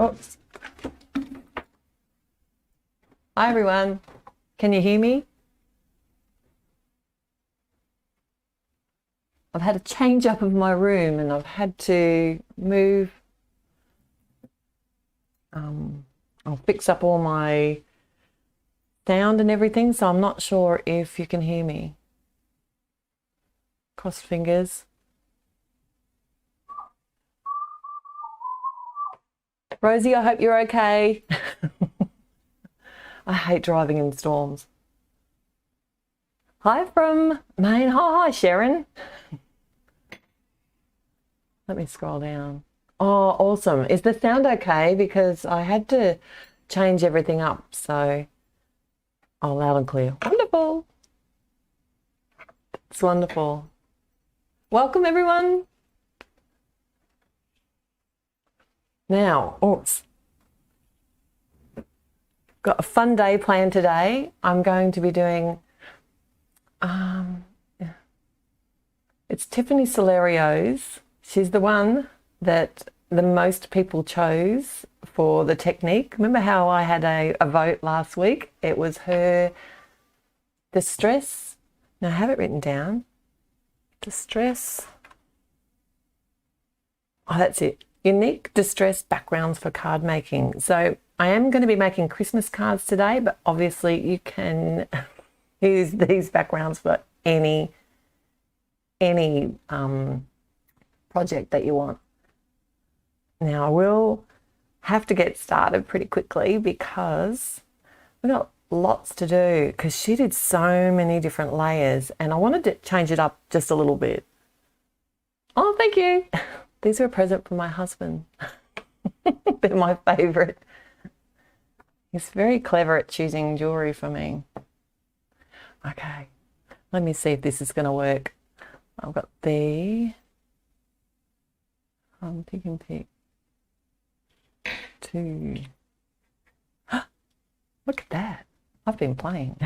Oops. Hi everyone. Can you hear me? I've had a change up of my room and I've had to move. I'll fix up all my sound and everything, so I'm not sure if you can hear me. Cross fingers. Rosie, I hope you're okay. I hate driving in storms. Hi from Maine. Hi, Sharon. Let me scroll down. Oh, awesome. Is the sound okay? Because I had to change everything up, so loud and clear. Wonderful. It's wonderful. Welcome, everyone. Now, oops. Got a fun day planned today. I'm going to be doing, it's Tiffany Solario's. She's the one that the most people chose for the technique. Remember how I had a vote last week? It was her distress. Now I have it written down. Distress. Oh, that's it. Unique distress backgrounds for card making. So I am going to be making Christmas cards today, but obviously you can use these backgrounds for any project that you want. Now I will have to get started pretty quickly because we've got lots to do because she did so many different layers and I wanted to change it up just a little bit. Oh, thank you. These are a present from my husband. They're my favorite. He's very clever at choosing jewelry for me. Okay, let me see if this is going to work. I've got the Pick and Pick 2. Look at that. I've been playing.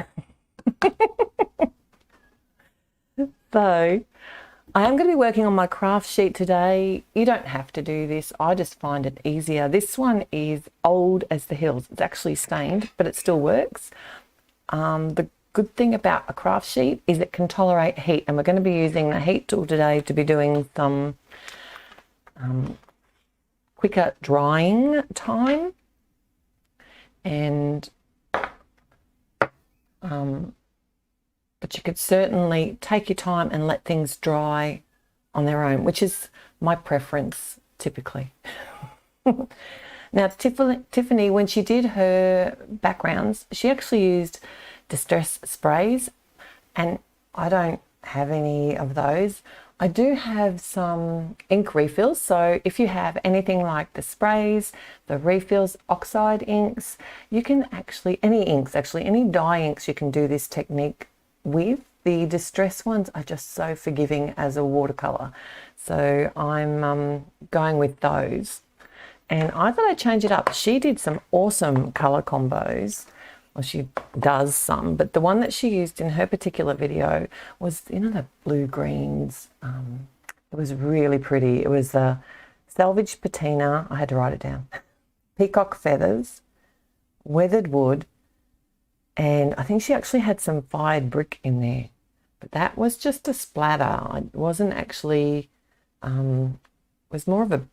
So I am going to be working on my craft sheet today. You don't have to do this. I just find it easier. This one is old as the hills. It's actually stained, but it still works. The good thing about a craft sheet is it can tolerate heat, and we're going to be using the heat tool today to be doing some quicker drying time. And but you could certainly take your time and let things dry on their own, which is my preference typically. Now, Tiffany, when she did her backgrounds, she actually used distress sprays, and I don't have any of those. I do have some ink refills, so if you have anything like the sprays, the refills, oxide inks, you can actually, any inks actually, any dye inks you can do this technique with. The distress ones are just so forgiving as a watercolor, so I'm going with those. And I thought I'd change it up. She did some awesome color combos. Well, she does some, but the one that she used in her particular video was, you know, the blue greens. It was really pretty. It was the salvage patina. I had to write it down. Peacock feathers, weathered wood, and I think she actually had some fired brick in there. But that was just a splatter. It wasn't actually, it was more of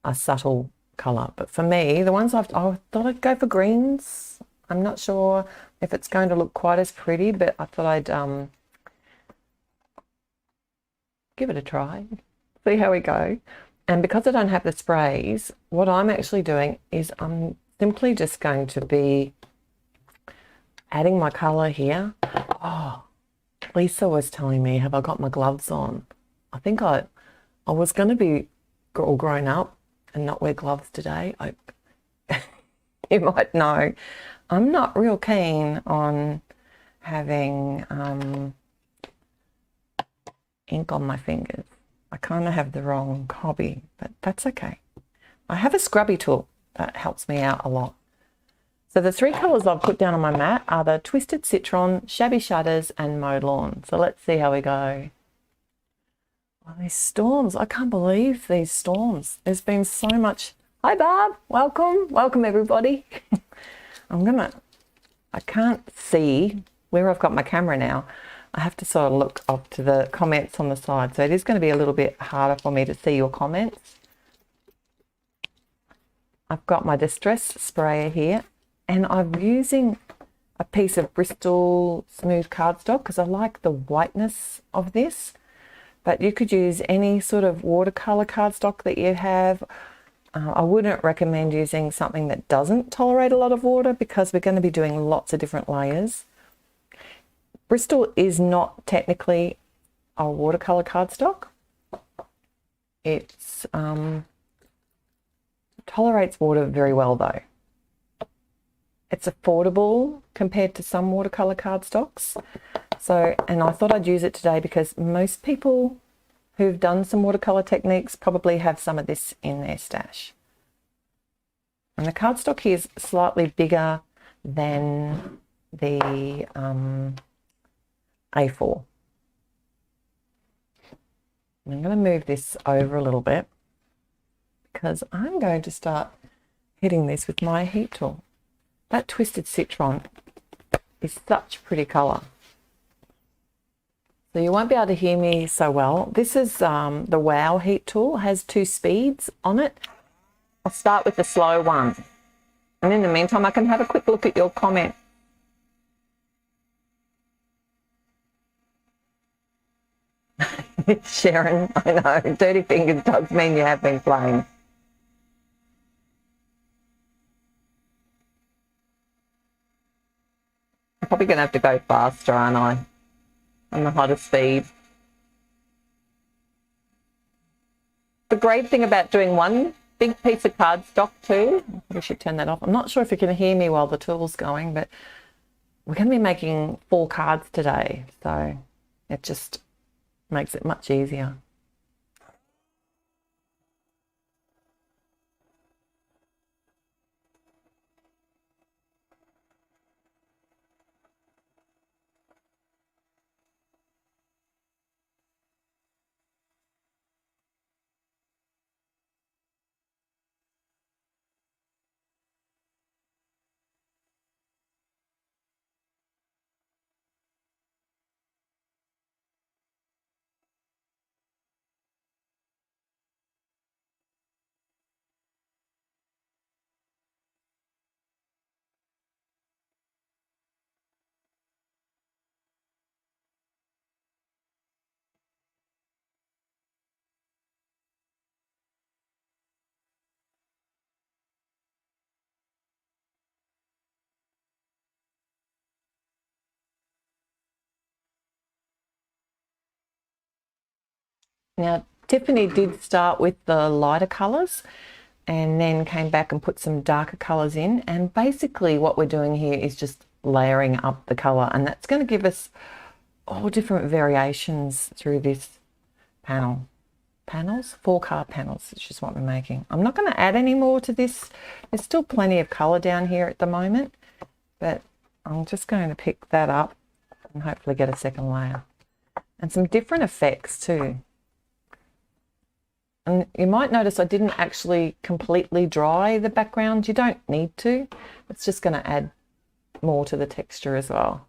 a subtle color. But for me, the ones I thought I'd go for greens. I'm not sure if it's going to look quite as pretty, but I thought I'd give it a try, see how we go. And because I don't have the sprays, what I'm actually doing is I'm simply just going to be adding my color here. Oh, Lisa was telling me, have I got my gloves on? I think I was going to be all grown up and not wear gloves today. You might know. I'm not real keen on having ink on my fingers. I kind of have the wrong hobby, but that's okay. I have a scrubby tool that helps me out a lot. So the three colours I've put down on my mat are the Twisted Citron, Shabby Shutters and Mowed Lawn. So let's see how we go. Oh, these storms, I can't believe these storms. There's been so much Hi Barb, welcome everybody. I can't see where I've got my camera now. I have to sort of look up to the comments on the side, so it is going to be a little bit harder for me to see your comments. I've got my distress sprayer here, and I'm using a piece of Bristol smooth cardstock because I like the whiteness of this, but you could use any sort of watercolor cardstock that you have. I wouldn't recommend using something that doesn't tolerate a lot of water because we're going to be doing lots of different layers. Bristol is not technically a watercolor cardstock. It's tolerates water very well though. It's affordable compared to some watercolor cardstocks. So, and I thought I'd use it today because most people who've done some watercolor techniques probably have some of this in their stash. And the cardstock here is slightly bigger than the A4. I'm going to move this over a little bit because I'm going to start hitting this with my heat tool. That Twisted Citron is such a pretty colour. So you won't be able to hear me so well. This is the Wow heat tool, has 2 speeds on it. I'll start with the slow one. And in the meantime, I can have a quick look at your comment. Sharon, I know, dirty fingers does mean you have been playing. I'm probably going to have to go faster, aren't I? On the hotter speed. The great thing about doing one big piece of cardstock too, we should turn that off. I'm not sure if you can hear me while the tool's going, but we're going to be making 4 cards today, so it just makes it much easier. Now, Tiffany did start with the lighter colours and then came back and put some darker colours in. And basically what we're doing here is just layering up the colour, and that's going to give us all different variations through this panels, 4 card panels, which is what we're making. I'm not going to add any more to this. There's still plenty of colour down here at the moment, but I'm just going to pick that up and hopefully get a second layer. And some different effects too. And you might notice I didn't actually completely dry the background. You don't need to. It's just going to add more to the texture as well.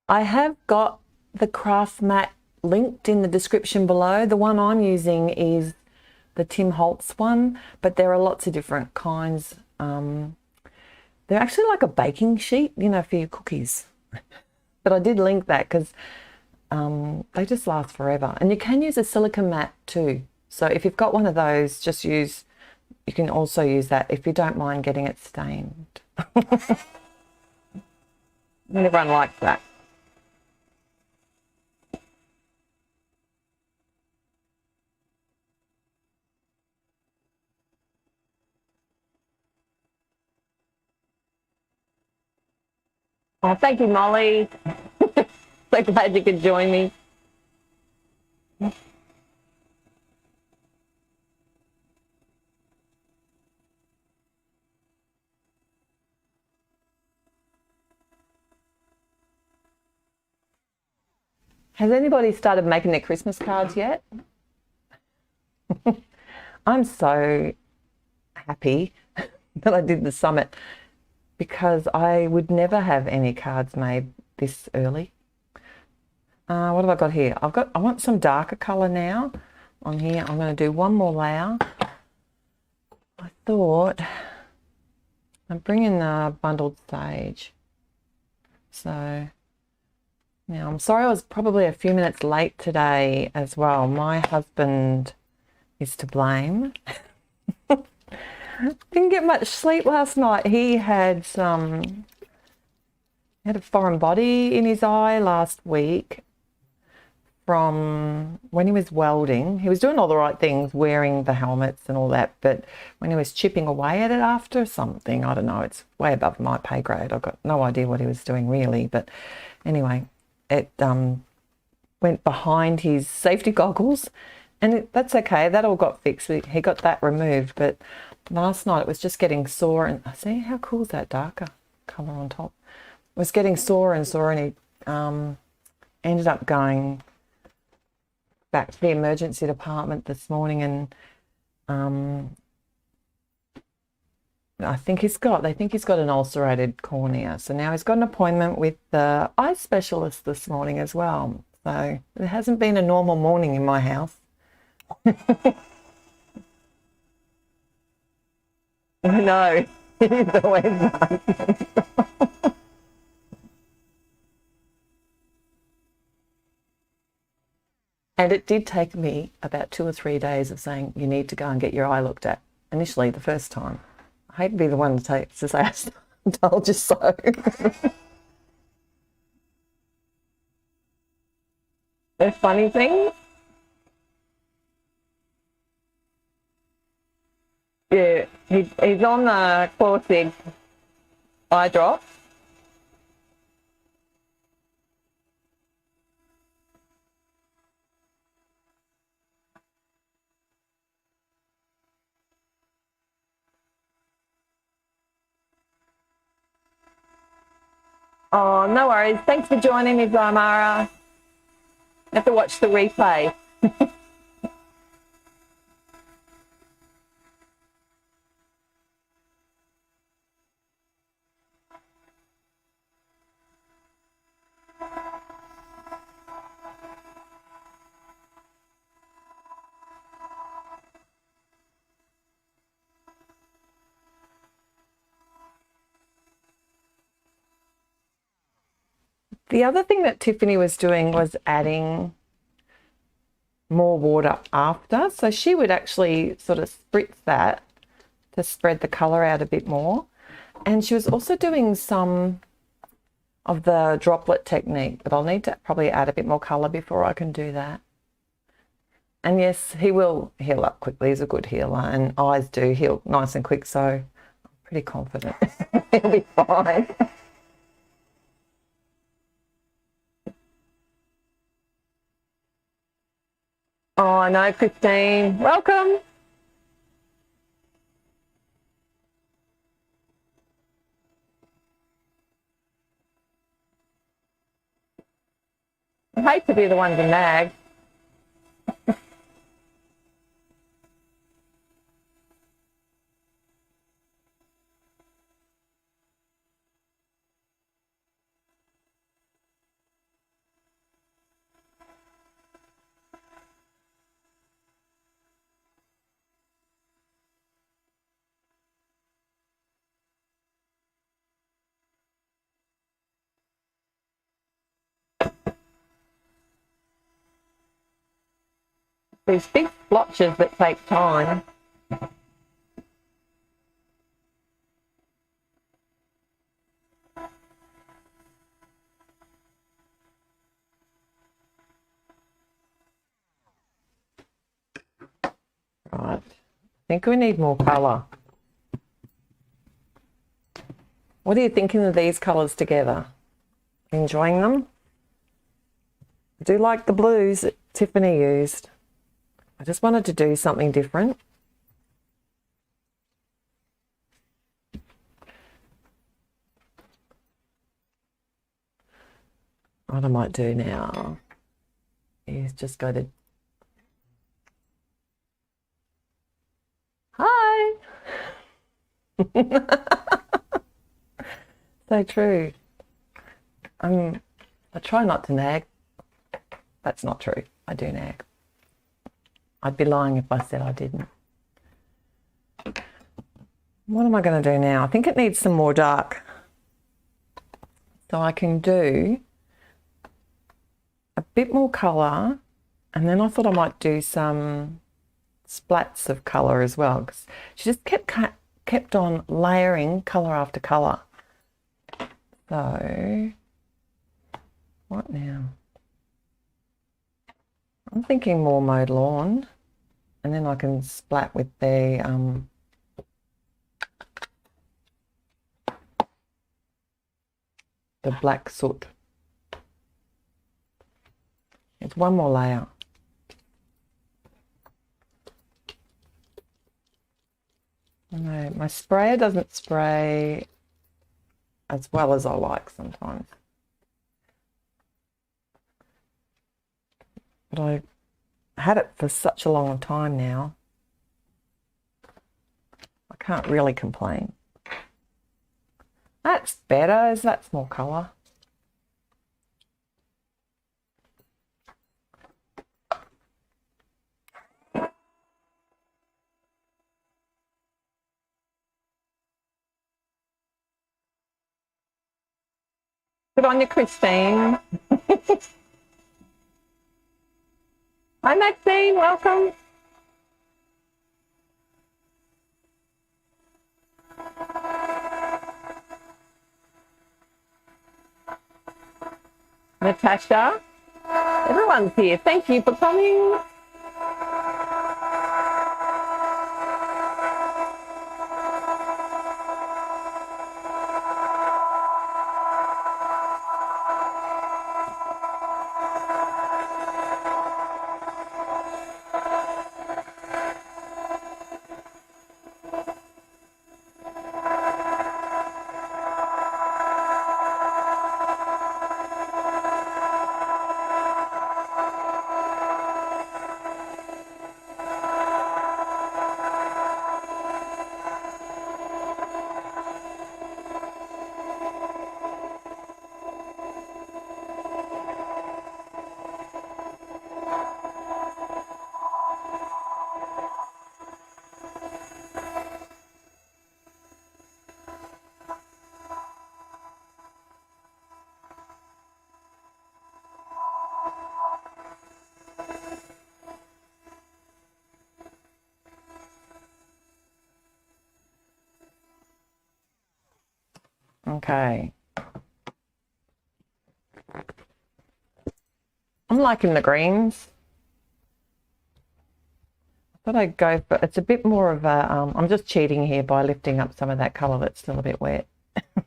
I have got the craft mat linked in the description below. The one I'm using is the Tim Holtz one, but there are lots of different kinds. They're actually like a baking sheet, you know, for your cookies. But I did link that because they just last forever. And you can use a silicone mat too. So if you've got one of those, you can also use that if you don't mind getting it stained. And everyone likes that. Oh, thank you, Molly. So glad you could join me. Has anybody started making their Christmas cards yet? I'm so happy that I did the summit because I would never have any cards made this early. What have I got here? I want some darker colour now on here. I'm going to do one more layer. I thought I'm bringing the bundled sage. So now I'm sorry I was probably a few minutes late today as well. My husband is to blame. Didn't get much sleep last night. He had a foreign body in his eye last week from when he was welding. He was doing all the right things, wearing the helmets and all that, but when he was chipping away at it after something, I don't know, it's way above my pay grade. I've got no idea what he was doing really, but anyway, it went behind his safety goggles, and that's okay. That all got fixed. He got that removed, but last night it was just getting sore. And see how cool is that darker colour on top? It was getting sore, and he ended up going back to the emergency department this morning, and they think he's got an ulcerated cornea. So now he's got an appointment with the eye specialist this morning as well. So it hasn't been a normal morning in my house. I know. It's always nice. And it did take me about 2 or 3 days of saying, you need to go and get your eye looked at. Initially, the first time. I hate to be the one to say, I told you so. The funny thing, yeah, he's on the Clawsig eye drops. Oh, no worries. Thanks for joining me, Zymara. You have to watch the replay. The other thing that Tiffany was doing was adding more water after. So she would actually sort of spritz that to spread the colour out a bit more. And she was also doing some of the droplet technique, but I'll need to probably add a bit more colour before I can do that. And yes, he will heal up quickly. He's a good healer, and eyes do heal nice and quick, so I'm pretty confident he'll be fine. Oh, I know, Christine. Welcome. I hate to be the one to nag. These big splotches that take time. Right, I think we need more colour. What are you thinking of these colours together? Enjoying them? I do like the blues that Tiffany used. I just wanted to do something different. What I might do now He's just got to... Hi! So true. I try not to nag. That's not true. I do nag. I'd be lying if I said I didn't. What am I going to do now? I think it needs some more dark. So I can do a bit more colour, and then I thought I might do some splats of colour as well, because she just kept on layering colour after colour. So what now? I'm thinking more mowed lawn, and then I can splat with the black soot. It's one more layer. No, my sprayer doesn't spray as well as I like sometimes. But I had it for such a long time now. I can't really complain. That's better. That's more colour. Good on you, Christine. Hi, Maxine. Welcome. Natasha. Everyone's here. Thank you for coming. Okay. I'm liking the greens. I thought I'd go for, it's a bit more of a, I'm just cheating here by lifting up some of that colour that's still a bit wet.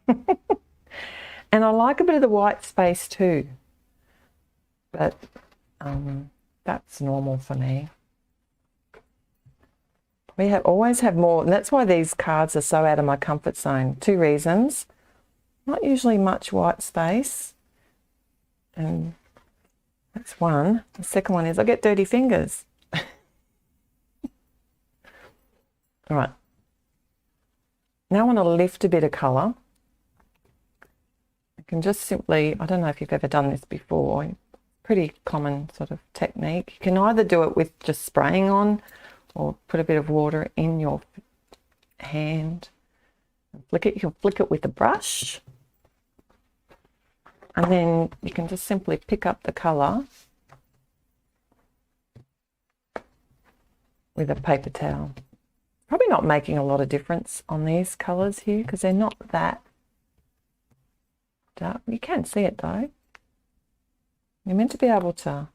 And I like a bit of the white space too. But that's normal for me. We always have more, and that's why these cards are so out of my comfort zone. 2 reasons. Not usually much white space, and that's one. The second one is I get dirty fingers. All right. Now I want to lift a bit of colour. I can just simply, I don't know if you've ever done this before, pretty common sort of technique. You can either do it with just spraying on or put a bit of water in your hand. You'll flick it with a brush. And then you can just simply pick up the colour with a paper towel. Probably not making a lot of difference on these colours here because they're not that dark. You can see it though. You're meant to be able to...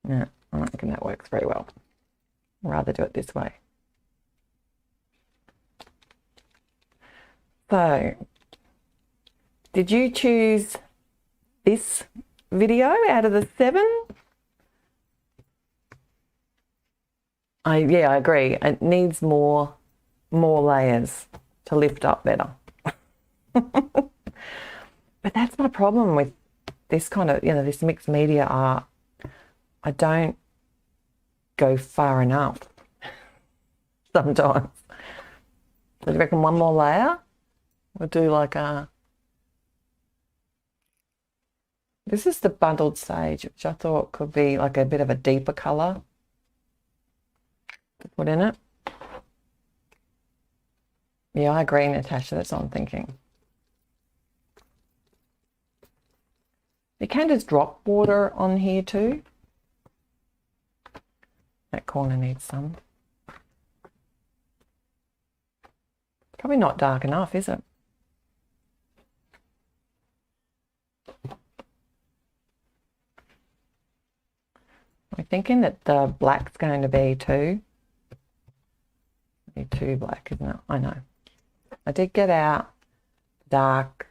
No, I don't think that works very well. I'd rather do it this way. So, did you choose this video out of the 7? Yeah, I agree. It needs more layers to lift up better. But that's my problem with this kind of, this mixed media art, I don't go far enough sometimes. So do you reckon one more layer? We'll do like a... This is the bundled sage, which I thought could be like a bit of a deeper colour to put in it. Yeah, I agree, Natasha. That's what I'm thinking. You can just drop water on here too. That corner needs some. Probably not dark enough, is it? I'm thinking that the black's going to be too black, isn't it? I know. I did get out dark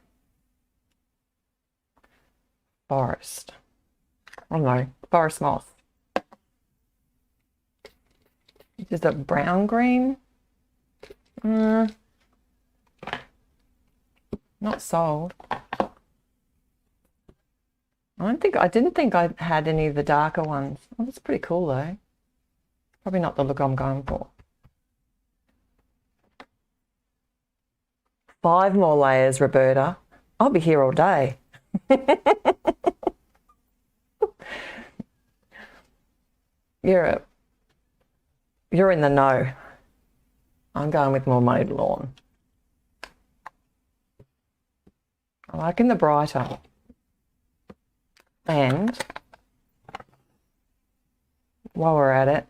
forest. Oh no, forest moss. Just a brown green. Not sold. I didn't think I had any of the darker ones. Oh, that's pretty cool though. Probably not the look I'm going for. 5 more layers, Roberta. I'll be here all day. You're in the know. I'm going with more mowed lawn. I'm liking the brighter. And while we're at it,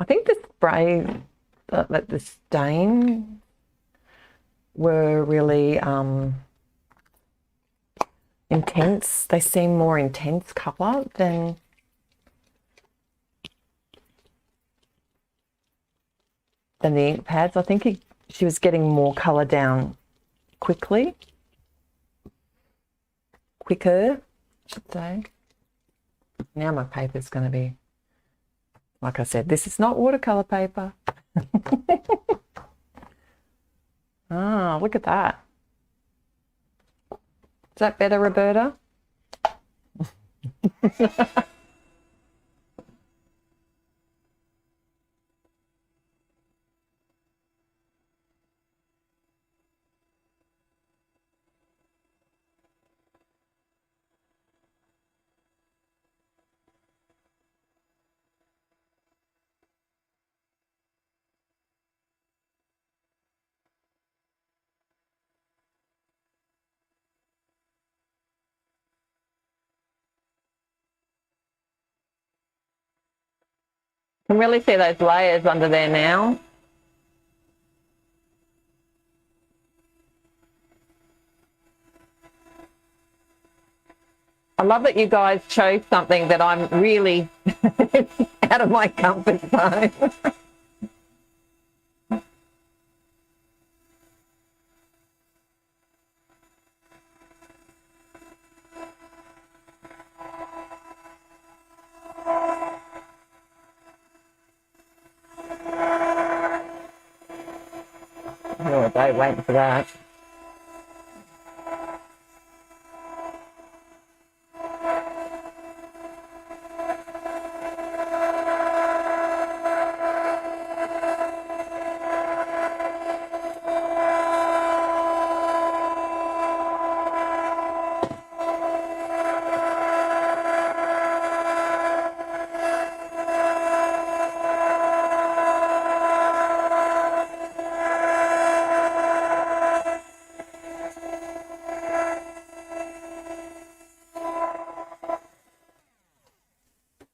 I think the spray, the stain were really intense. They seem more intense colour than the ink pads. I think she was getting more colour down quicker, I should say. Now my paper's going to be, like I said, this is not watercolour paper. Ah, look at that. Is that better, Roberta? You can really see those layers under there now. I love that you guys chose something that I'm really out of my comfort zone. Oh, day waiting for that.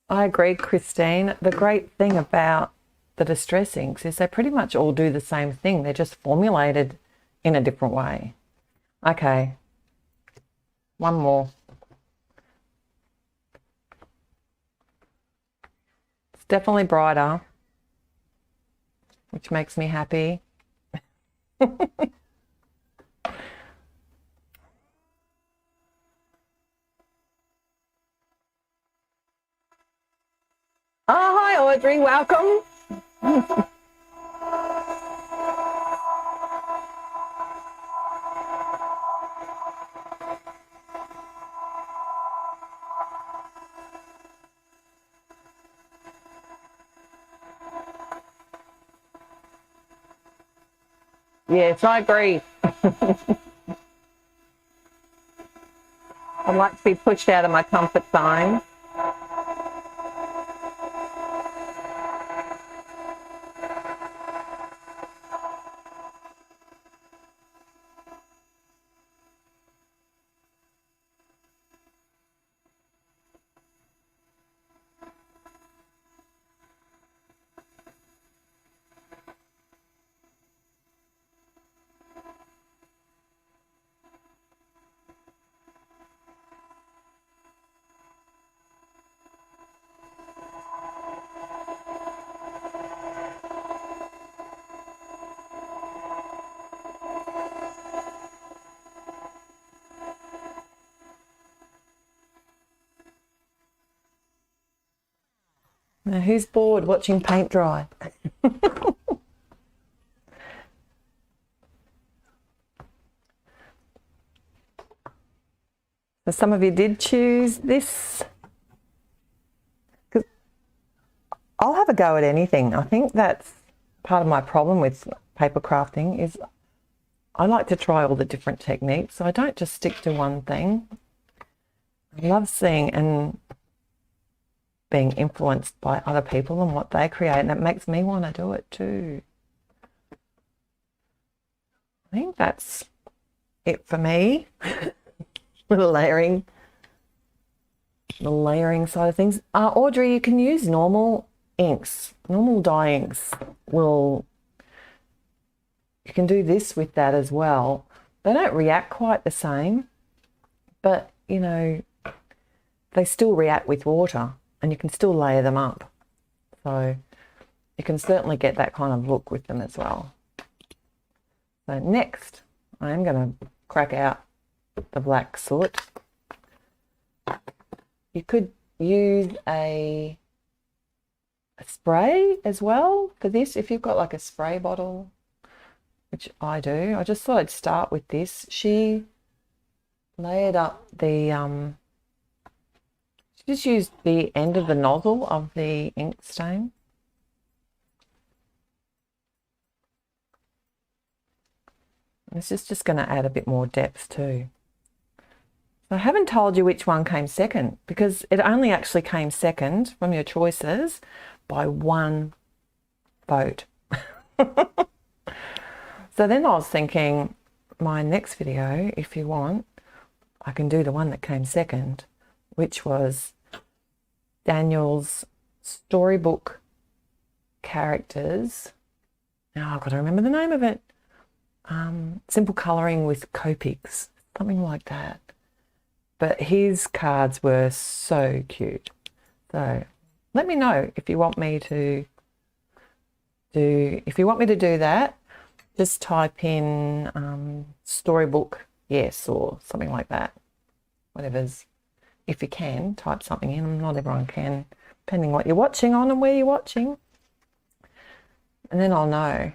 I agree, Christine. The great thing about the distress inks is they pretty much all do the same thing. They're just formulated in a different way. Okay, one more. It's definitely brighter, which makes me happy. Oh, hi Audrey, welcome. Yes, I agree. I like to be pushed out of my comfort zone. Now, who's bored watching paint dry? So some of you did choose this. I'll have a go at anything. I think that's part of my problem with paper crafting is I like to try all the different techniques. So I don't just stick to one thing. I love seeing and being influenced by other people and what they create, and it makes me want to do it too. I think that's it for me. The layering side of things. Audrey, you can use normal inks, normal dye inks. You can do this with that as well. They don't react quite the same, but you know, they still react with water and you can still layer them up. So you can certainly get that kind of look with them as well. So next, I am going to crack out the black soot. You could use a spray as well for this if you've got like a spray bottle, which I do. I just thought I'd start with this. She layered up the she just used the end of the nozzle of the ink stain. This is just going to add a bit more depth too. I haven't told you which one came second because it only actually came second from your choices by one vote. So then I was thinking my next video, if you want, I can do the one that came second, which was Daniel's storybook characters. Now I've got to remember the name of it. Simple colouring with Copics, something like that. But his cards were so cute. So let me know if you want me to do that. Just type in storybook yes or something like that. Whatever's, if you can, type something in. Not everyone can, depending what you're watching on and where you're watching. And then I'll know.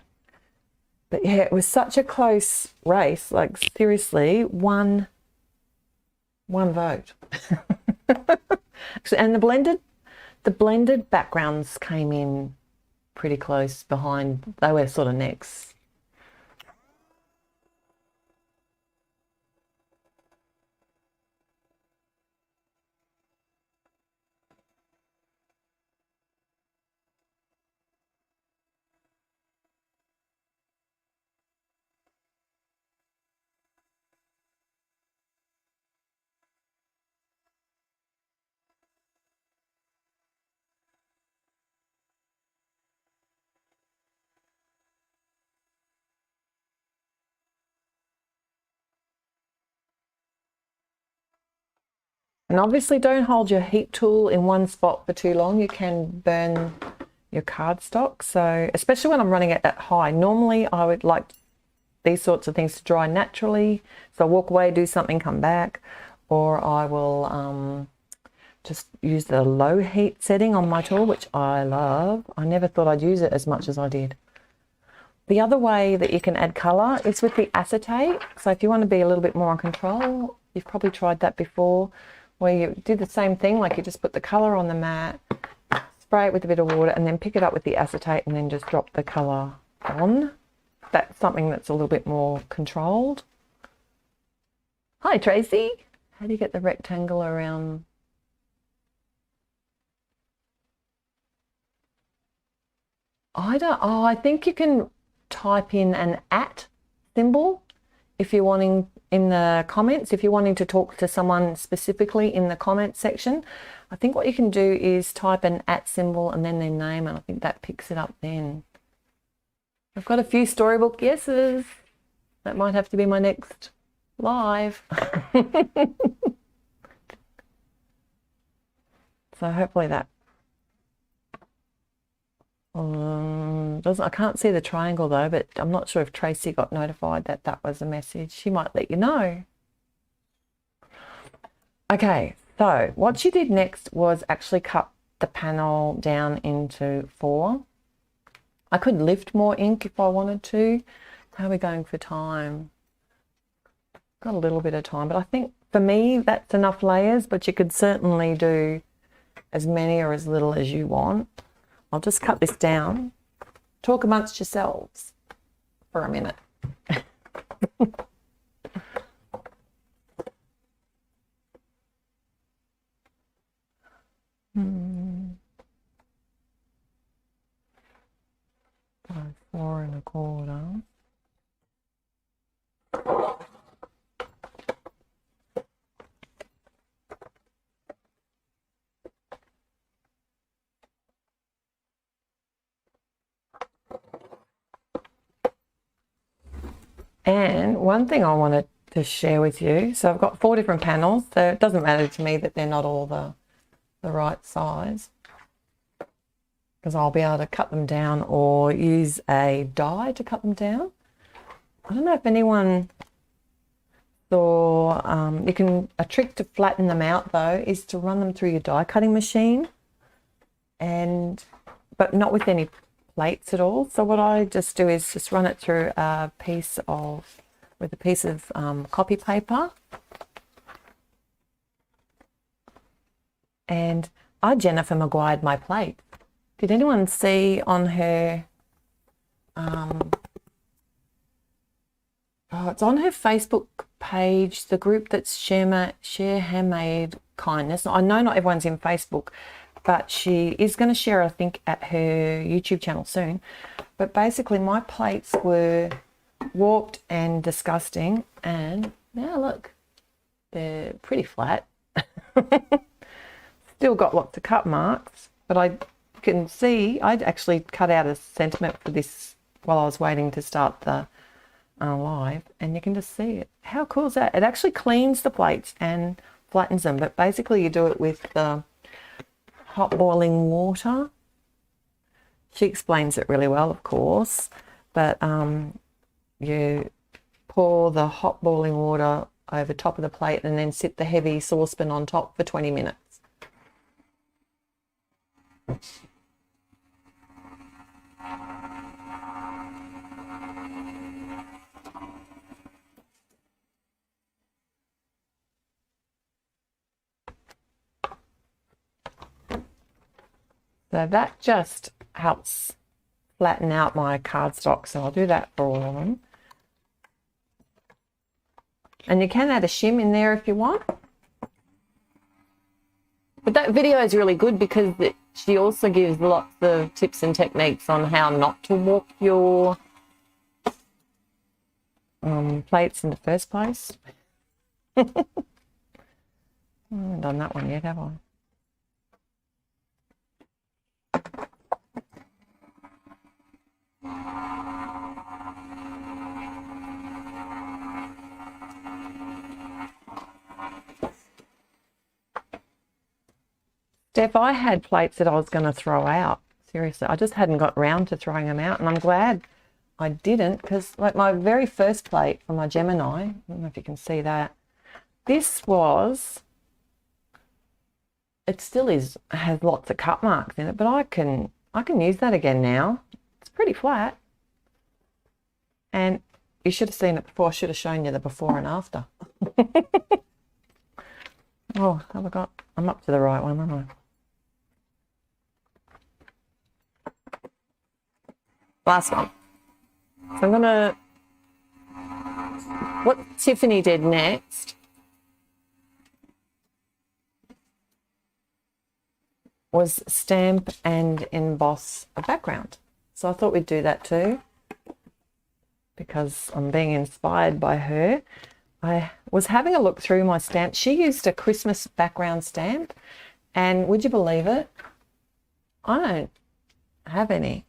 But yeah, it was such a close race, like seriously, one vote. And the blended backgrounds came in pretty close behind. They were sort of next. And obviously don't hold your heat tool in one spot for too long. You can burn your cardstock. So especially when I'm running it at high, normally I would like these sorts of things to dry naturally. So I walk away, do something, come back, or I will just use the low heat setting on my tool, which I love. I never thought I'd use it as much as I did. The other way that you can add colour is with the acetate. So if you want to be a little bit more in control, you've probably tried that before, where you do the same thing, like you just put the colour on the mat, spray it with a bit of water, and then pick it up with the acetate and then just drop the colour on. that's something that's a little bit more controlled. Hi, Tracy. How do you get the rectangle around? I think you can type in an @ symbol if you're wanting in the comments, if you're wanting to talk to someone specifically in the comment section. I think what you can do is type an @ symbol and then their name, and I think that picks it up then. I've got a few storybook yeses. That might have to be my next live. So hopefully that I can't see the triangle though, but I'm not sure if Tracy got notified that that was a message. She might let you know. Okay, so what she did next was actually cut the panel down into 4. I could lift more ink if I wanted to. How are we going for time? Got a little bit of time, but I think for me that's enough layers, but you could certainly do as many or as little as you want. I'll just cut this down. Talk amongst yourselves for a minute. So 4 1/4. And one thing I wanted to share with you, so I've got 4 different panels, so it doesn't matter to me that they're not all the right size, because I'll be able to cut them down or use a die to cut them down. I don't know if anyone saw, a trick to flatten them out though is to run them through your die cutting machine, but not with any plates at all. So what I just do is just run it through with a piece of copy paper, and I Jennifer Maguired my plate. Did anyone see on her it's on her Facebook page, the group that's Share Handmade Kindness. I know not everyone's in Facebook, but she is going to share, I think, at her YouTube channel soon. But basically my plates were warped and disgusting, and now look, they're pretty flat. Still got lots of cut marks, but I can see I'd actually cut out a sentiment for this while I was waiting to start the live, and you can just see it. How cool is that? It actually cleans the plates and flattens them, but basically you do it with the hot boiling water. She explains it really well, of course, but you pour the hot boiling water over top of the plate and then sit the heavy saucepan on top for 20 minutes. So that just helps flatten out my cardstock, so I'll do that for all of them. And you can add a shim in there if you want. But that video is really good because she also gives lots of tips and techniques on how not to warp your plates in the first place. I haven't done that one yet, have I? Steph, I had plates that I was going to throw out. Seriously, I just hadn't got round to throwing them out, and I'm glad I didn't, because like my very first plate from my Gemini, I don't know if you can see that, this was, it still has lots of cut marks in it, but I can use that again now. It's pretty flat. And you should have seen it before. I should have shown you the before and after. Oh, have I got, I'm up to the right one, aren't I? Last one. So I'm gonna, what Tiffany did next was stamp and emboss a background. So I thought we'd do that too, because I'm being inspired by her. I was having a look through my stamps. She used a Christmas background stamp, and would you believe it? I don't have any.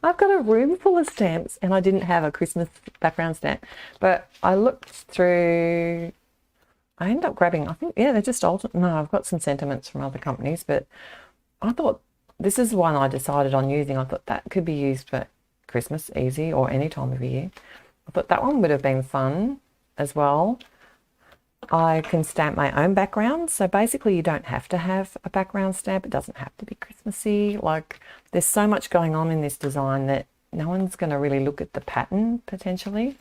I've got a room full of stamps and I didn't have a Christmas background stamp. But I looked through, I ended up grabbing, I think, yeah, they're just old. No, I've got some sentiments from other companies, but I thought this is one I decided on using. I thought that could be used for Christmas, easy, or any time of year. I thought that one would have been fun as well. I can stamp my own background. So basically you don't have to have a background stamp. It doesn't have to be Christmassy. Like, there's so much going on in this design that no one's going to really look at the pattern potentially.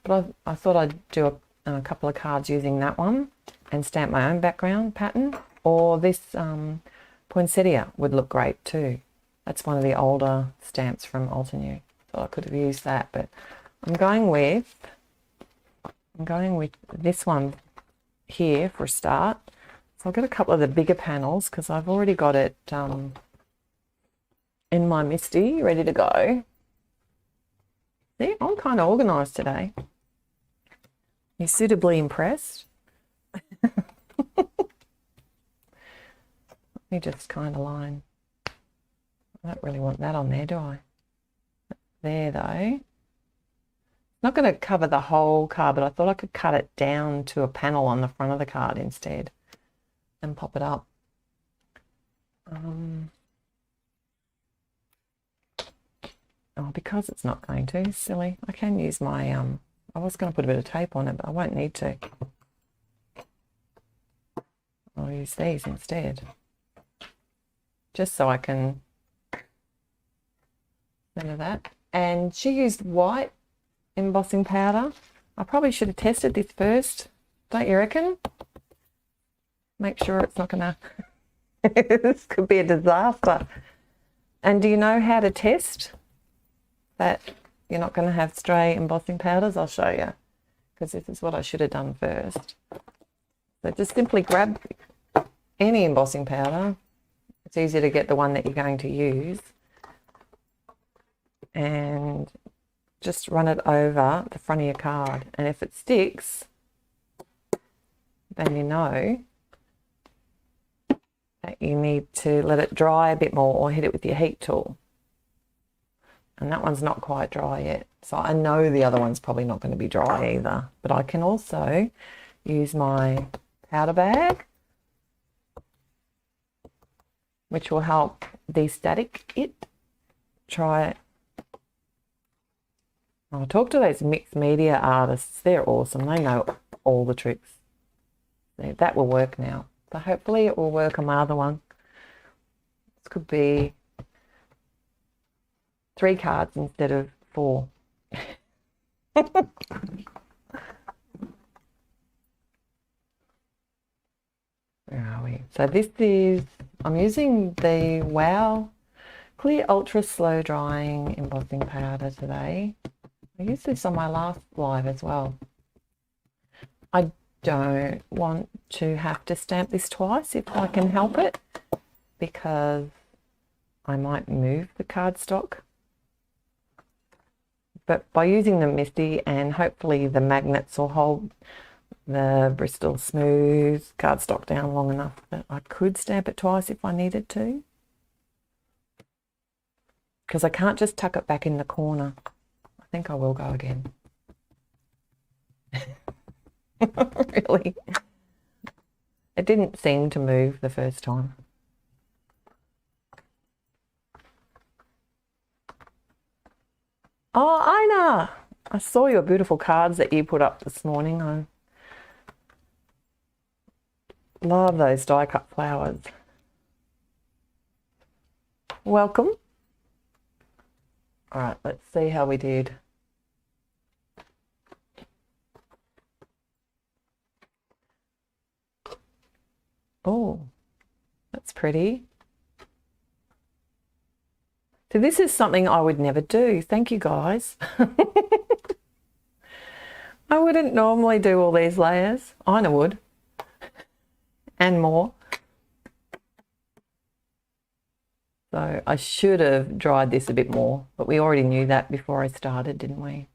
But I thought I'd do a couple of cards using that one and stamp my own background pattern. Or this poinsettia would look great too. That's one of the older stamps from Altenew. Thought I could have used that, but I'm going with this one here for a start. So I'll get a couple of the bigger panels because I've already got it in my MISTI ready to go. See, I'm kind of organised today. You suitably impressed? Let me just kind of line. I don't really want that on there, do I? There though. Not going to cover the whole card, but I thought I could cut it down to a panel on the front of the card instead and pop it up. Oh, because it's not going to, silly. I can use my, I was going to put a bit of tape on it, but I won't need to. I'll use these instead. Just so I can center that. And she used white embossing powder. I probably should have tested this first, don't you reckon? Make sure it's not gonna this could be a disaster. And do you know how to test that you're not going to have stray embossing powders? I'll show you, because this is what I should have done first. So just simply grab any embossing powder. It's easier to get the one that you're going to use, and just run it over the front of your card. And if it sticks, then you know that you need to let it dry a bit more or hit it with your heat tool. And that one's not quite dry yet. So I know the other one's probably not going to be dry either. But I can also use my powder bag, which will help de-static it. Try it. I'll talk to those mixed media artists. They're awesome. They know all the tricks. So that will work now. So hopefully it will work on my other one. This could be 3 cards instead of 4. Where are we? So this is, I'm using the Wow Clear Ultra Slow Drying Embossing Powder today. I used this on my last live as well. I don't want to have to stamp this twice if I can help it, because I might move the cardstock. But by using the MISTI, and hopefully the magnets will hold the Bristol Smooth cardstock down long enough that I could stamp it twice if I needed to. Because I can't just tuck it back in the corner. I think I will go again. Really. It didn't seem to move the first time. Oh, Ina! I saw your beautiful cards that you put up this morning. I love those die-cut flowers. Welcome. All right, let's see how we did. Oh, that's pretty. See, this is something I would never do. Thank you, guys. I wouldn't normally do all these layers. Ina would. And more. So I should have dried this a bit more, but we already knew that before I started, didn't we?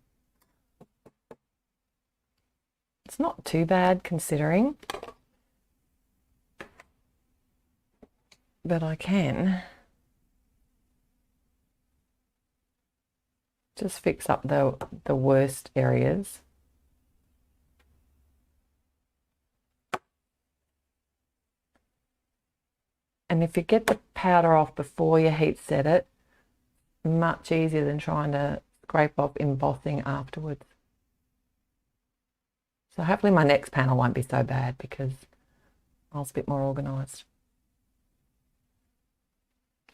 It's not too bad considering, but I can just fix up the worst areas. And if you get the powder off before you heat set it, much easier than trying to scrape off embossing afterwards. So hopefully my next panel won't be so bad because I was a bit more organised.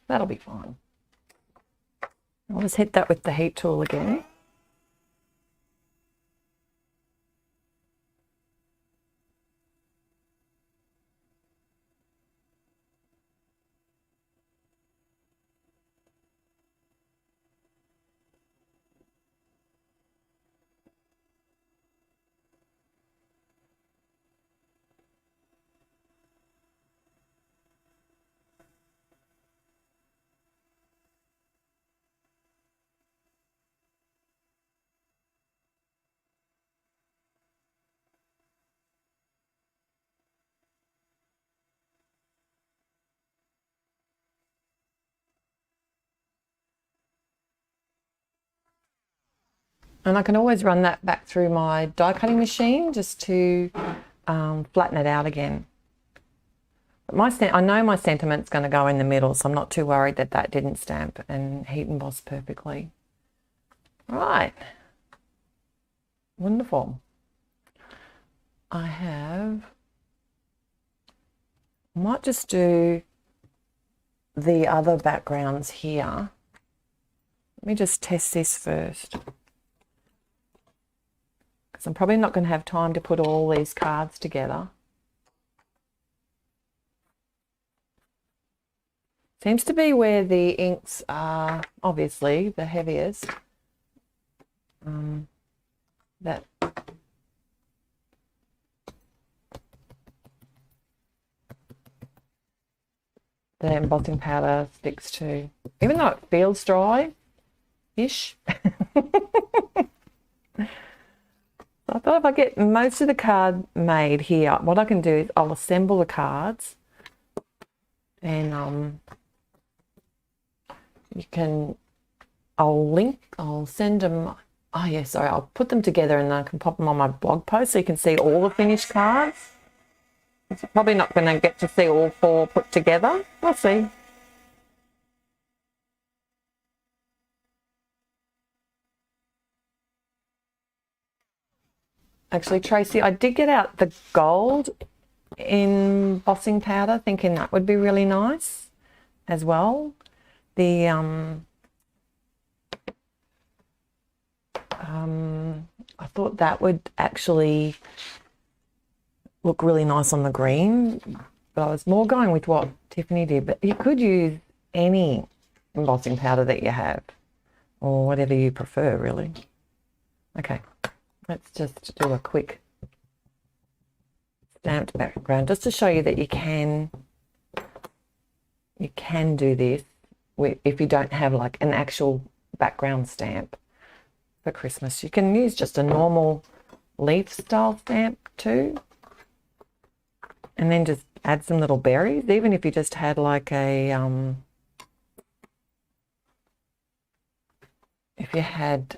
That'll be fine. I'll just hit that with the heat tool again. And I can always run that back through my die cutting machine just to flatten it out again. But I know my sentiment's going to go in the middle, so I'm not too worried that that didn't stamp and heat emboss perfectly. Right. Wonderful. I might just do the other backgrounds here. Let me just test this first. I'm probably not going to have time to put all these cards together. Seems to be where the inks are obviously the heaviest. That the embossing powder sticks to, even though it feels dry-ish. I thought if I get most of the card made here, what I can do is I'll assemble the cards and I'll send them, oh yeah, sorry, I'll put them together and I can pop them on my blog post so you can see all the finished cards. It's probably not going to get to see all 4 put together. We'll see. Actually, Tracy, I did get out the gold embossing powder, thinking that would be really nice as well. The I thought that would actually look really nice on the green, but I was more going with what Tiffany did. But you could use any embossing powder that you have, or whatever you prefer, really. Okay. Let's just do a quick stamped background just to show you that you can do this if you don't have like an actual background stamp for Christmas. You can use just a normal leaf style stamp too, and then just add some little berries. Even if you just had like a if you had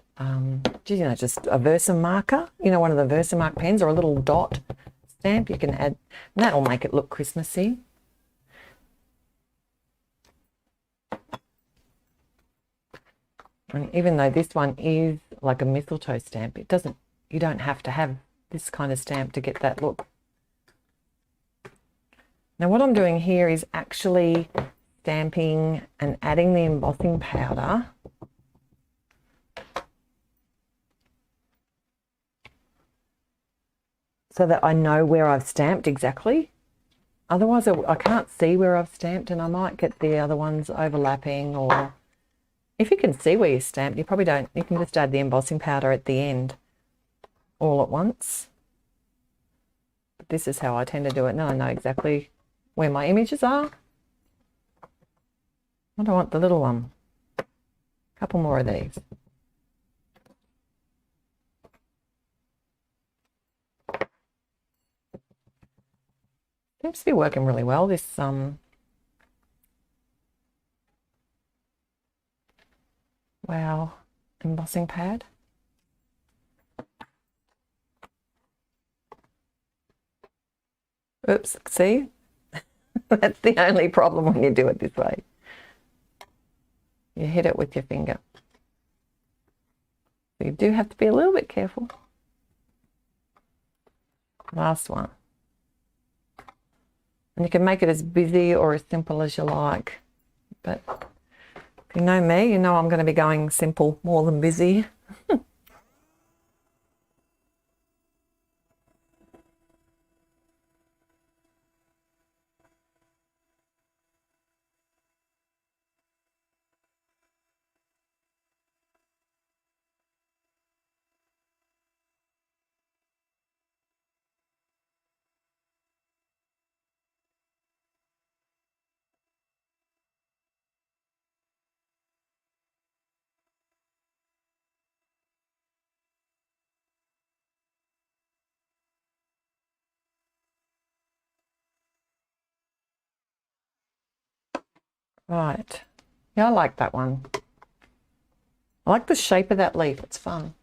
just a Versamarker, one of the Versamark pens, or a little dot stamp, you can add, and that will make it look Christmassy. And even though this one is like a mistletoe stamp, you don't have to have this kind of stamp to get that look. Now what I'm doing here is actually stamping and adding the embossing powder so that I know where I've stamped exactly. Otherwise I can't see where I've stamped and I might get the other ones overlapping or If you can see where you stamped, you probably don't. You can just add the embossing powder at the end all at once. But this is how I tend to do it. Now I know exactly where my images are. I don't want the little one. A couple more of these. Seems to be working really well, this wow, embossing pad. Oops, see? That's the only problem when you do it this way. You hit it with your finger. So you do have to be a little bit careful. Last one. And you can make it as busy or as simple as you like. But if you know me, you know I'm going to be going simple more than busy. Right. Yeah, I like that one. I like the shape of that leaf. It's fun.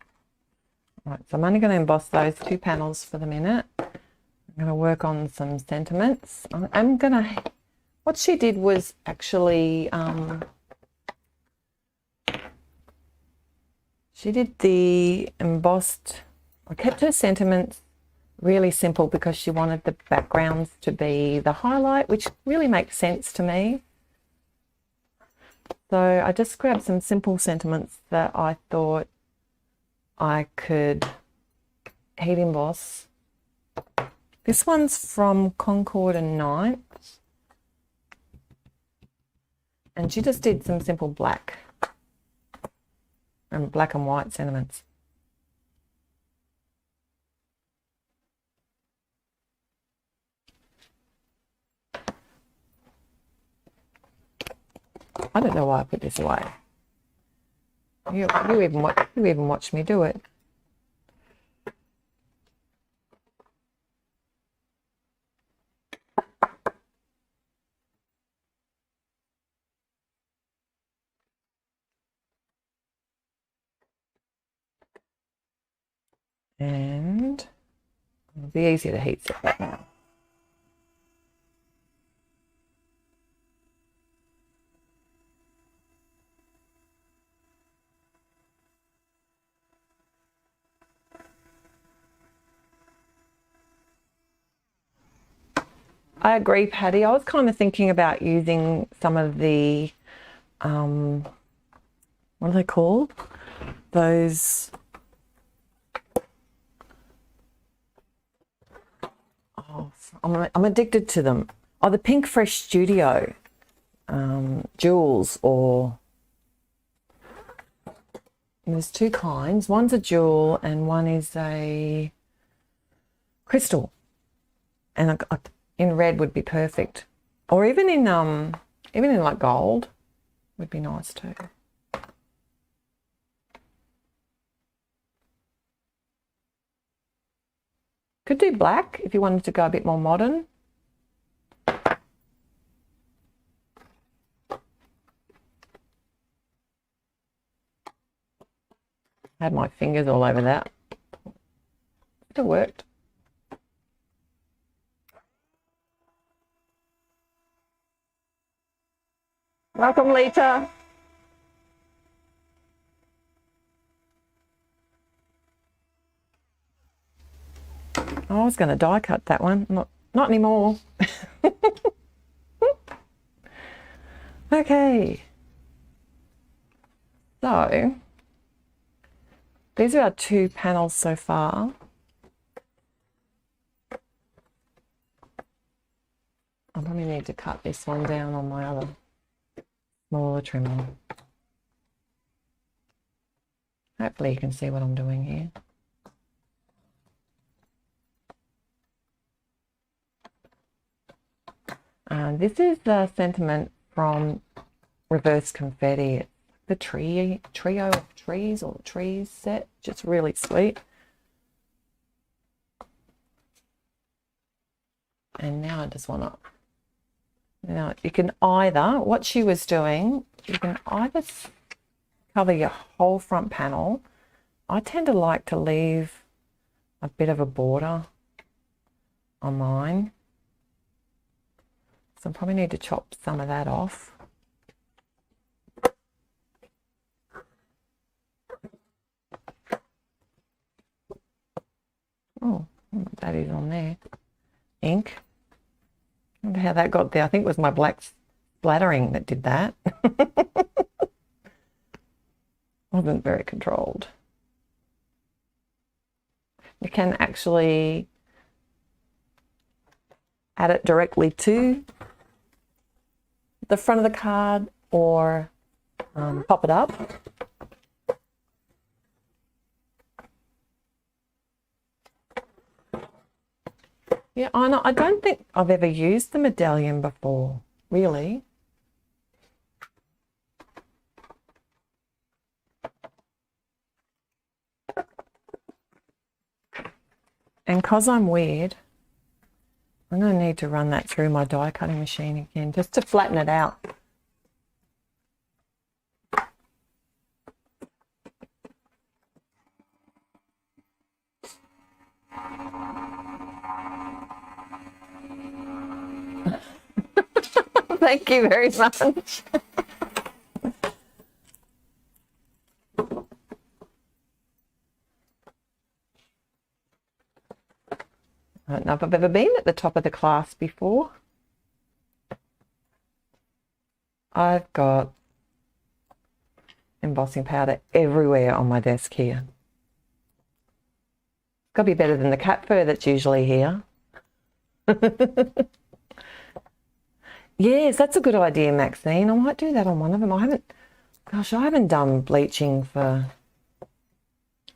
Right, so I'm only going to emboss those 2 panels for the minute. I'm going to work on some sentiments. I'm going to... What she did was actually... she did the embossed... I kept her sentiments really simple because she wanted the backgrounds to be the highlight, which really makes sense to me. So I just grabbed some simple sentiments that I thought I could heat emboss. This one's from Concord and Ninth. And she just did some simple black and white sentiments. I don't know why I put this away. You even watched me do it. And it'll be easier to heat set that now. I agree, Patty. I was kind of thinking about using some of the, what are they called? Those, oh, I'm addicted to them. Oh, the Pink Fresh Studio jewels, or there's 2 kinds. One's a jewel and one is a crystal. And in red would be perfect, or even in like gold would be nice too. Could do black if you wanted to go a bit more modern. Had my fingers all over that. It worked. Welcome, Lita. I was going to die cut that one. Not anymore. Okay. So these are our 2 panels so far. I probably need to cut this one down on my other smaller trimmer. Hopefully you can see what I'm doing here. This is the sentiment from Reverse Confetti. It's the trio of trees, or the trees set. Just really sweet. And now I just want to, now you can either, what she was doing, you can either cover your whole front panel. I tend to like to leave a bit of a border on mine. So I probably need to chop some of that off. Oh, that is on there. Ink. I wonder how that got there. I think it was my black splattering that did that. Wasn't very controlled. You can actually add it directly to the front of the card, or pop it up. Yeah, I don't think I've ever used the medallion before, really. And because I'm weird, I'm going to need to run that through my die cutting machine again, just to flatten it out. Thank you very much. I don't know if I've ever been at the top of the class before. I've got embossing powder everywhere on my desk here. It's got to be better than the cat fur that's usually here. Yes, that's a good idea, Maxine. I might do that on one of them. I haven't done bleaching for,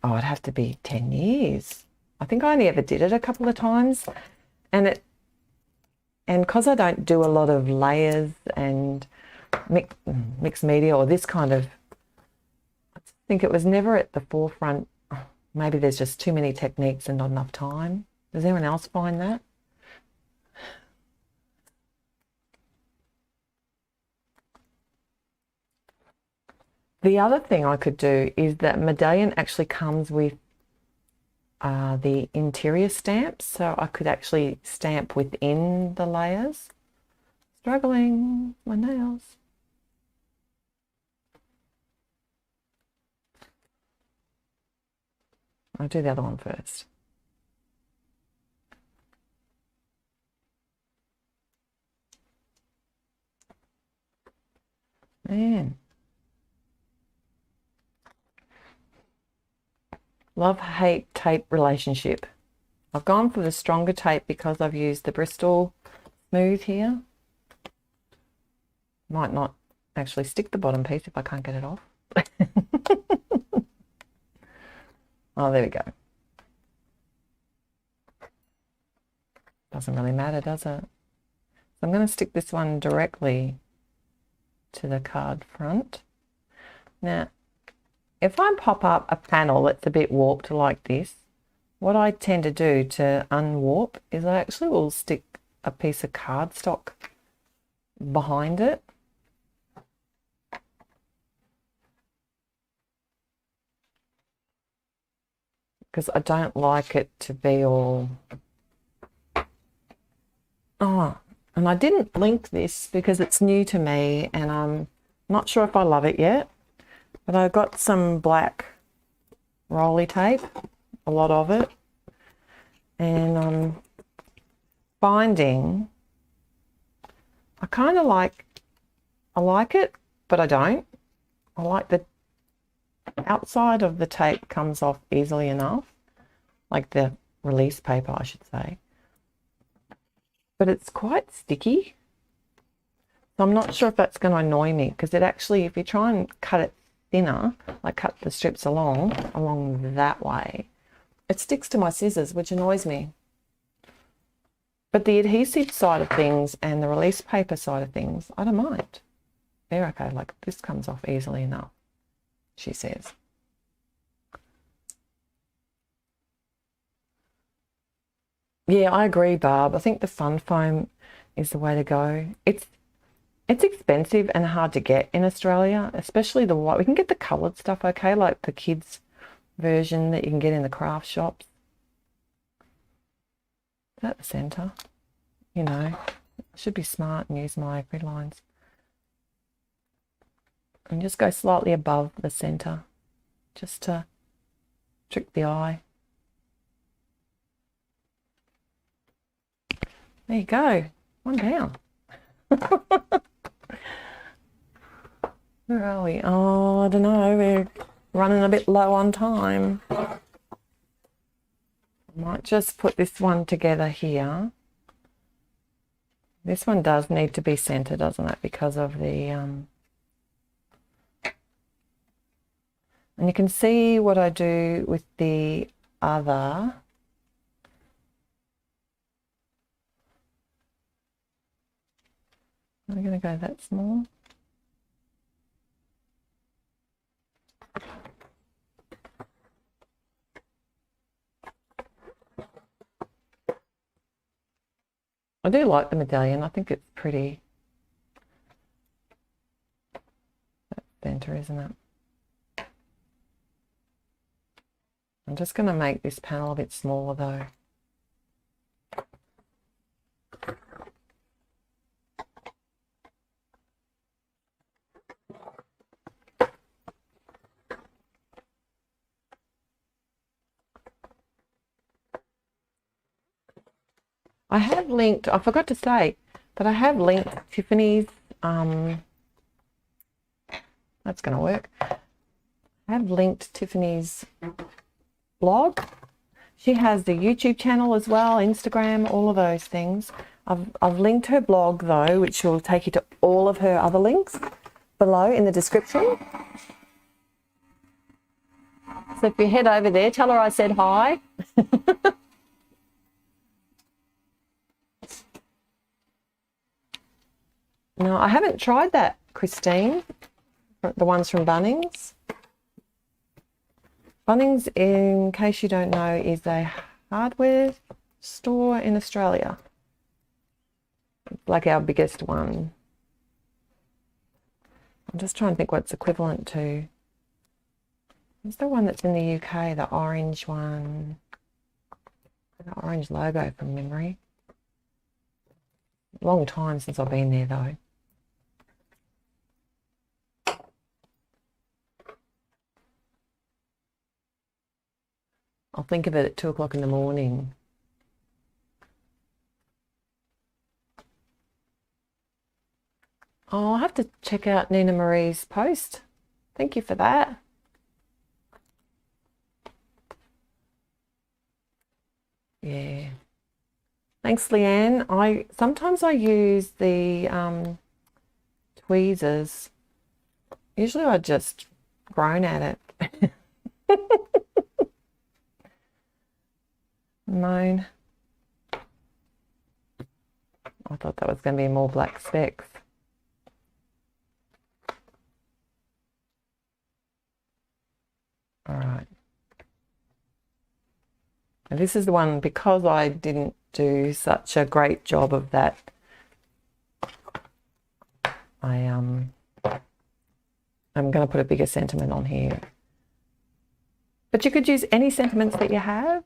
oh, it'd have to be 10 years. I think I only ever did it a couple of times. And because I don't do a lot of layers and mixed media or this kind of, I think it was never at the forefront. Maybe there's just too many techniques and not enough time. Does anyone else find that? The other thing I could do is that medallion actually comes with the interior stamps, so I could actually stamp within the layers. Struggling with my nails. I'll do the other one first. Man. Love-hate tape relationship. I've gone for the stronger tape because I've used the Bristol Smooth here. Might not actually stick the bottom piece if I can't get it off. Oh, there we go. Doesn't really matter, does it? So I'm going to stick this one directly to the card front. Now, if I pop up a panel that's a bit warped like this, what I tend to do to unwarp is I actually will stick a piece of cardstock behind it. Because I don't like it to be all... Oh, and I didn't link this because it's new to me and I'm not sure if I love it yet. But I've got some black rolly tape, a lot of it, and I'm finding I like it, but I don't. I like the outside of the tape comes off easily enough, like the release paper, I should say. But it's quite sticky. So I'm not sure if that's going to annoy me because it actually, if you try and cut it thinner, like cut the strips along that way, it sticks to my scissors, which annoys me. But the adhesive side of things and the release paper side of things, I don't mind. They're okay. Like, this comes off easily enough, she says. Yeah, I agree, Barb. I think the fun foam is the way to go. It's expensive and hard to get in Australia, especially the white. We can get the coloured stuff, okay, like the kids' version that you can get in the craft shops. Is that the centre? You know, I should be smart and use my grid lines. And just go slightly above the centre, just to trick the eye. There you go, one down. Where are we? Oh, I don't know, we're running a bit low on time. I might just put this one together here. This one does need to be centered, doesn't it? Because of the, and you can see what I do with the other. I'm going to go that small. I do like the medallion. I think it's pretty. That's center, isn't it? I'm just going to make this panel a bit smaller though. I have linked, I forgot to say, but I have linked Tiffany's, that's going to work. I have linked Tiffany's blog. She has the YouTube channel as well, Instagram, all of those things. I've linked her blog though, which will take you to all of her other links below in the description. So if you head over there, tell her I said hi. No, I haven't tried that, Christine, the ones from Bunnings. Bunnings, in case you don't know, is a hardware store in Australia. It's like our biggest one. I'm just trying to think what's equivalent to. What's the one that's in the UK, the orange one? The orange logo from memory. Long time since I've been there though. I'll think of it at 2 o'clock in the morning. Oh, I'll have to check out Nina Marie's post. Thank you for that. Yeah. Thanks, Leanne. Sometimes I use the tweezers. Usually I just groan at it. Moan. I thought that was going to be more black specks. All right. And this is the one, because I didn't do such a great job of that, I'm going to put a bigger sentiment on here. But you could use any sentiments that you have.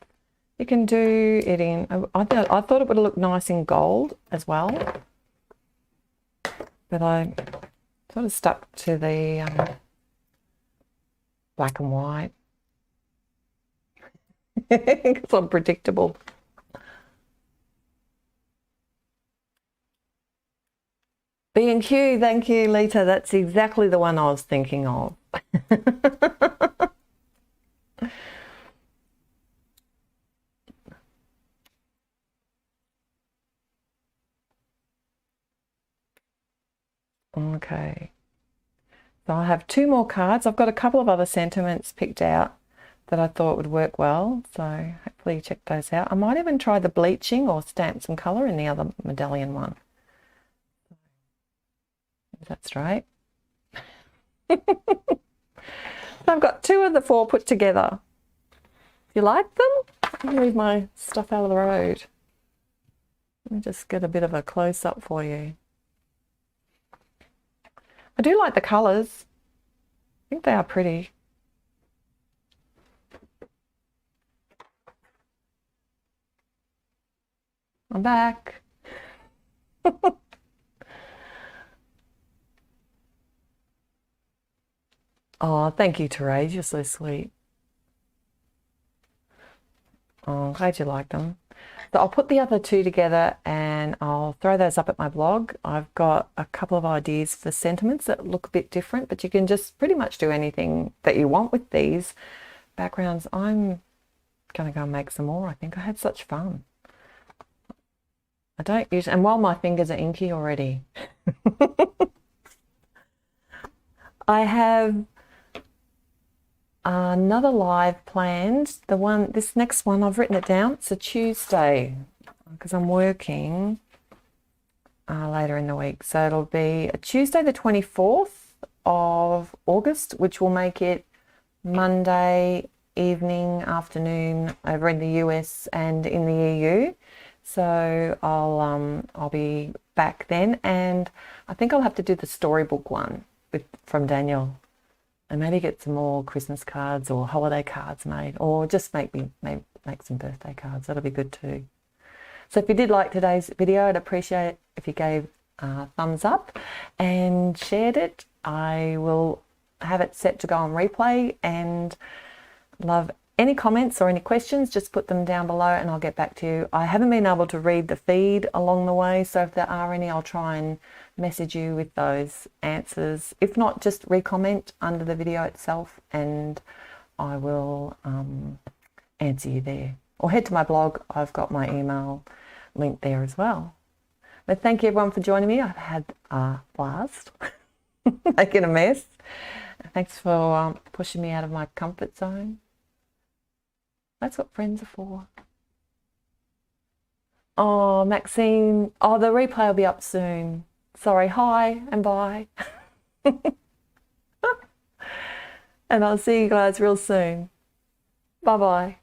You can do it in, I thought it would look nice in gold as well. But I sort of stuck to the black and white. Because I'm predictable. B&Q, thank you, Lita. That's exactly the one I was thinking of. Okay. So I have 2 more cards. I've got a couple of other sentiments picked out that I thought would work well. So hopefully you check those out. I might even try the bleaching or stamp some colour in the other medallion one. If that's right. So I've got 2 of the 4 put together. You like them? Let me move my stuff out of the road. Let me just get a bit of a close-up for you. I do like the colours. I think they are pretty. I'm back. Oh, thank you, Therese. You're so sweet. Oh, I'm glad you like them. So I'll put the other 2 together and I'll throw those up at my blog. I've got a couple of ideas for sentiments that look a bit different, but you can just pretty much do anything that you want with these backgrounds. I'm going to go and make some more. I think I had such fun. I don't usually, and while my fingers are inky already, I have another live planned. This next one, I've written it down. It's a Tuesday because I'm working later in the week. So it'll be a Tuesday the 24th of August, which will make it Monday evening, afternoon over in the US and in the EU. So I'll be back then, and I think I'll have to do the storybook one from Daniel, and maybe get some more Christmas cards or holiday cards made, or just make some birthday cards. That'll be good too. So if you did like today's video, I'd appreciate it if you gave a thumbs up and shared it. I will have it set to go on replay, and love any comments or any questions, just put them down below and I'll get back to you. I haven't been able to read the feed along the way, so if there are any, I'll try and message you with those answers. If not, just re-comment under the video itself and I will answer you there. Or head to my blog. I've got my email link there as well. But thank you everyone for joining me. I've had a blast making a mess. Thanks for pushing me out of my comfort zone. That's what friends are for. Oh, Maxine. Oh, the replay will be up soon. Sorry. Hi and bye. And I'll see you guys real soon. Bye-bye.